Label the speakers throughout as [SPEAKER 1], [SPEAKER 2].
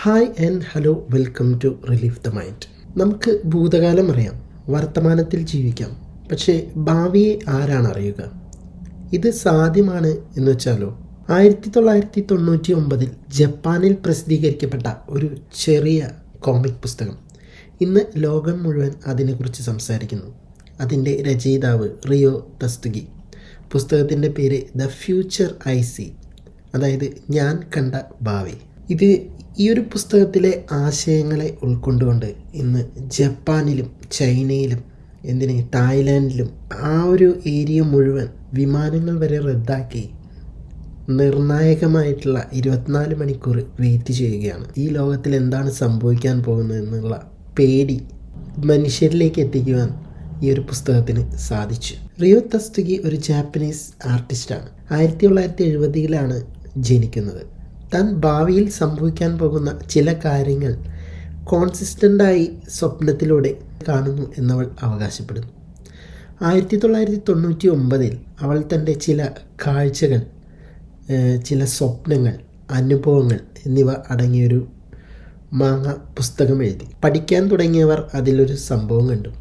[SPEAKER 1] Hi and hello, welcome to relief the mind. നമുക്ക് ഭൂതകാലം അറിയാം, വർത്തമാനത്തിൽ ജീവിക്കാം, പക്ഷേ ഭാവിയെ ആരാണ് അറിയുക? ഇത് സാധ്യമാണ് എന്ന് വെച്ചാലോ? 1999 ജപ്പാനിൽ പ്രസിദ്ധീകരിക്കപ്പെട്ട ഒരു ചെറിയ കോമിക് പുസ്തകം ഇന്ന് ലോകം മുഴുവൻ അതിനെക്കുറിച്ച് സംസാരിക്കുന്നു. അതിൻ്റെ രചയിതാവ് റിയോ തസ്തുഗി. പുസ്തകത്തിൻ്റെ പേര് ദ ഫ്യൂച്ചർ ഐ സി, അതായത് ഞാൻ കണ്ട ഭാവി. ഇത് ഈ ഒരു പുസ്തകത്തിലെ ആശയങ്ങളെ ഉൾക്കൊണ്ടുകൊണ്ട് ഇന്ന് ജപ്പാനിലും ചൈനയിലും തായ്ലാൻഡിലും ആ ഒരു ഏരിയ മുഴുവൻ വിമാനങ്ങൾ വരെ റദ്ദാക്കി നിർണായകമായിട്ടുള്ള 24 മണിക്കൂർ വെയിറ്റ് ചെയ്യുകയാണ്. ഈ ലോകത്തിൽ എന്താണ് സംഭവിക്കാൻ പോകുന്നതെന്നുള്ള പേടി മനുഷ്യരിലേക്ക് എത്തിക്കുവാൻ ഈ ഒരു പുസ്തകത്തിന് സാധിച്ചു. റിയോ തസ്തുഗി ഒരു ജാപ്പനീസ് ആർട്ടിസ്റ്റാണ്. 1970-ലാണ് ജനിക്കുന്നത്. താൻ ഭാവിയിൽ സംഭവിക്കാൻ പോകുന്ന ചില കാര്യങ്ങൾ കോൺസിസ്റ്റൻ്റായി സ്വപ്നത്തിലൂടെ കാണുന്നു എന്നവൾ അവകാശപ്പെടുന്നു. 1999 അവൾ തൻ്റെ ചില കാഴ്ചകൾ, ചില സ്വപ്നങ്ങൾ, അനുഭവങ്ങൾ എന്നിവ അടങ്ങിയൊരു മാങ്ങ പുസ്തകം എഴുതി. പഠിക്കാൻ തുടങ്ങിയവർ അതിലൊരു സംഭവം കണ്ടു.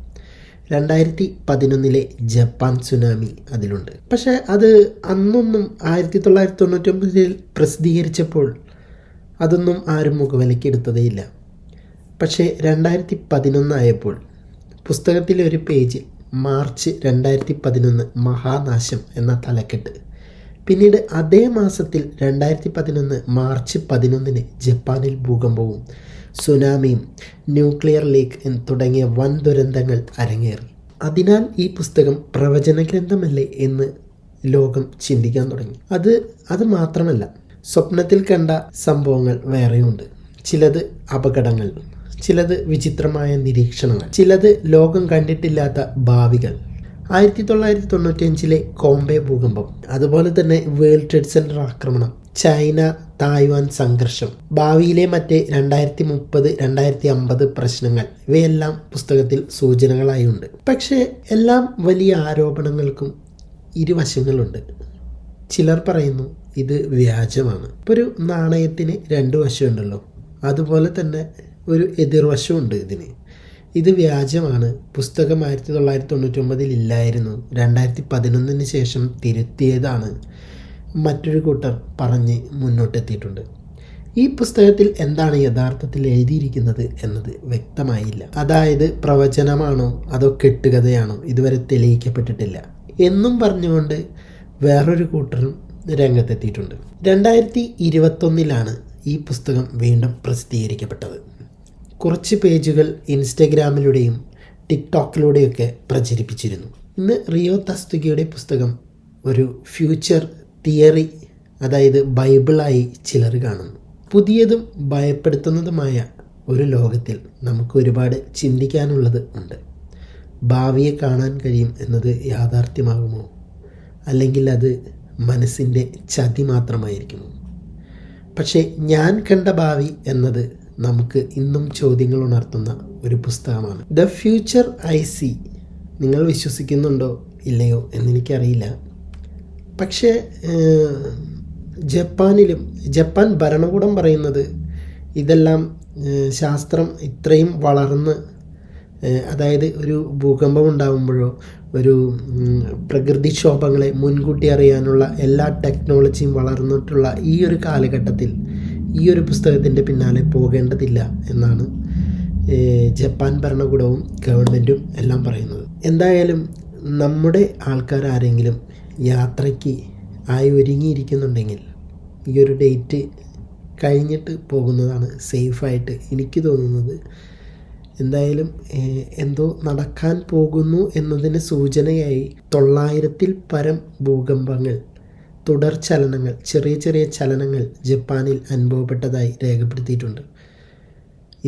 [SPEAKER 1] 2011 ജപ്പാൻ സുനാമി അതിലുണ്ട്. പക്ഷേ അത് അന്നൊന്നും 1999 പ്രസിദ്ധീകരിച്ചപ്പോൾ അതൊന്നും ആരും മുഖവിലക്കെടുത്തതേയില്ല. പക്ഷേ 2011 ആയപ്പോൾ പുസ്തകത്തിലെ ഒരു പേജിൽ മാർച്ച് 2011 മഹാനാശം എന്ന തലക്കെട്ട്. പിന്നീട് അതേ മാസത്തിൽ 2011 മാർച്ച് 11 ജപ്പാനിൽ ഭൂകമ്പവും സുനാമിയും ന്യൂക്ലിയർ ലീക്ക് തുടങ്ങിയ വൻ ദുരന്തങ്ങൾ അരങ്ങേറി. അതിനാൽ ഈ പുസ്തകം പ്രവചന ഗ്രന്ഥമല്ലേ എന്ന് ലോകം ചിന്തിക്കാൻ തുടങ്ങി. അത് മാത്രമല്ല, സ്വപ്നത്തിൽ കണ്ട സംഭവങ്ങൾ വേറെയുണ്ട്. ചിലത് അപകടങ്ങൾ, ചിലത് വിചിത്രമായ നിരീക്ഷണങ്ങൾ, ചിലത് ലോകം കണ്ടിട്ടില്ലാത്ത ഭാവികൾ. 1995 കോംബെ ഭൂകമ്പം, അതുപോലെ തന്നെ വേൾഡ് ട്രേഡ് സെന്റർ ആക്രമണം, ചൈന തായ്വാൻ സംഘർഷം, ഭാവിയിലെ മറ്റ് 2030, 2050 പ്രശ്നങ്ങൾ, ഇവയെല്ലാം പുസ്തകത്തിൽ സൂചനകളായുണ്ട്. പക്ഷേ എല്ലാം വലിയ ആരോപണങ്ങൾക്കും ഇരുവശങ്ങളുണ്ട്. ചിലർ പറയുന്നു ഇത് വ്യാജമാണ്. ഇപ്പോൾ ഒരു നാണയത്തിന് 2 വശമുണ്ടല്ലോ, അതുപോലെ തന്നെ ഒരു എതിർവശമുണ്ട് ഇതിന്. ഇത് വ്യാജമാണ്, പുസ്തകം 1999 ഇല്ലായിരുന്നു, 2011 ശേഷം തിരുത്തിയതാണ്, മറ്റൊരു കൂട്ടർ പറഞ്ഞ് മുന്നോട്ടെത്തിയിട്ടുണ്ട്. ഈ പുസ്തകത്തിൽ എന്താണ് യഥാർത്ഥത്തിൽ എഴുതിയിരിക്കുന്നത് എന്നത് വ്യക്തമായില്ല. അതായത് പ്രവചനമാണോ അതോ കെട്ടുകഥയാണോ ഇതുവരെ തെളിയിക്കപ്പെട്ടിട്ടില്ല എന്നും പറഞ്ഞുകൊണ്ട് വേറൊരു കൂട്ടരും രംഗത്തെത്തിയിട്ടുണ്ട്. 2021 ഈ പുസ്തകം വീണ്ടും പ്രസിദ്ധീകരിക്കപ്പെട്ടത്. കുറച്ച് പേജുകൾ ഇൻസ്റ്റഗ്രാമിലൂടെയും ടിക്ടോക്കിലൂടെയൊക്കെ പ്രചരിപ്പിച്ചിരുന്നു. ഇന്ന് റിയോ തസ്തുഗിയുടെ പുസ്തകം ഒരു ഫ്യൂച്ചർ തിയറി, അതായത് ബൈബിളായി ചിലർ കാണുന്നു. പുതിയതും ഭയപ്പെടുത്തുന്നതുമായ ഒരു ലോകത്തിൽ നമുക്ക് ഒരുപാട് ചിന്തിക്കാനുള്ളത് ഉണ്ട്. ഭാവിയെ കാണാൻ കഴിയും എന്നത് യാഥാർത്ഥ്യമാകുമോ, അല്ലെങ്കിൽ അത് മനസ്സിൻ്റെ ചതി മാത്രമായിരിക്കുമോ? പക്ഷേ ഞാൻ കണ്ട ഭാവി എന്നത് നമുക്ക് ഇന്നും ചോദ്യങ്ങൾ ഉണർത്തുന്ന ഒരു പുസ്തകമാണ്. The future I C. നിങ്ങൾ വിശ്വസിക്കുന്നുണ്ടോ ഇല്ലയോ എന്നെനിക്കറിയില്ല. പക്ഷേ ജപ്പാൻ ഭരണകൂടം പറയുന്നത് ഇതെല്ലാം ശാസ്ത്രം ഇത്രയും വളർന്ന്, അതായത് ഒരു ഭൂകമ്പം ഉണ്ടാകുമ്പോഴോ ഒരു പ്രകൃതിക്ഷോഭങ്ങളെ മുൻകൂട്ടി അറിയാനുള്ള എല്ലാ ടെക്നോളജിയും വളർന്നിട്ടുള്ള ഈ ഒരു കാലഘട്ടത്തിൽ ഈ ഒരു പുസ്തകത്തിൻ്റെ പിന്നാലെ പോകേണ്ടതില്ല എന്നാണ് ജപ്പാൻ ഭരണകൂടവും ഗവൺമെൻറ്റും എല്ലാം പറയുന്നത്. എന്തായാലും നമ്മുടെ ആൾക്കാർ ആരെങ്കിലും യാത്രയ്ക്ക് ഒരുങ്ങിയിരിക്കുന്നുണ്ടെങ്കിൽ ഈ ഒരു ഡേറ്റ് കഴിഞ്ഞിട്ട് പോകുന്നതാണ് സേഫായിട്ട് എനിക്ക് തോന്നുന്നത്. എന്തായാലും എന്തോ നടക്കാൻ പോകുന്നു എന്നതിന് സൂചനയായി 900-ൽ പരം ഭൂകമ്പങ്ങൾ, തുടർ ചലനങ്ങൾ, ചെറിയ ചെറിയ ചലനങ്ങൾ ജപ്പാനിൽ അനുഭവപ്പെട്ടതായി രേഖപ്പെടുത്തിയിട്ടുണ്ട്.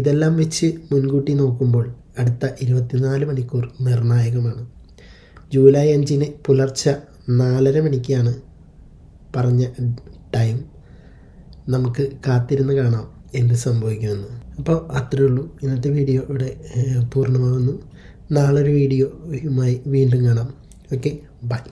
[SPEAKER 1] ഇതെല്ലാം വെച്ച് മുൻകൂട്ടി നോക്കുമ്പോൾ അടുത്ത 24 മണിക്കൂർ നിർണായകമാണ്. ജൂലൈ 5 പുലർച്ചെ 4:30 മണിക്കാണ് പറഞ്ഞ ടൈം. നമുക്ക് കാത്തിരുന്ന് കാണാം എന്ത് സംഭവിക്കുമെന്ന്. അപ്പോൾ അത്രയേ ഉള്ളൂ. ഇന്നത്തെ വീഡിയോ ഇവിടെ പൂർണ്ണമാകുന്നു. നാളൊരു വീഡിയോയുമായി വീണ്ടും കാണാം. Okay, by.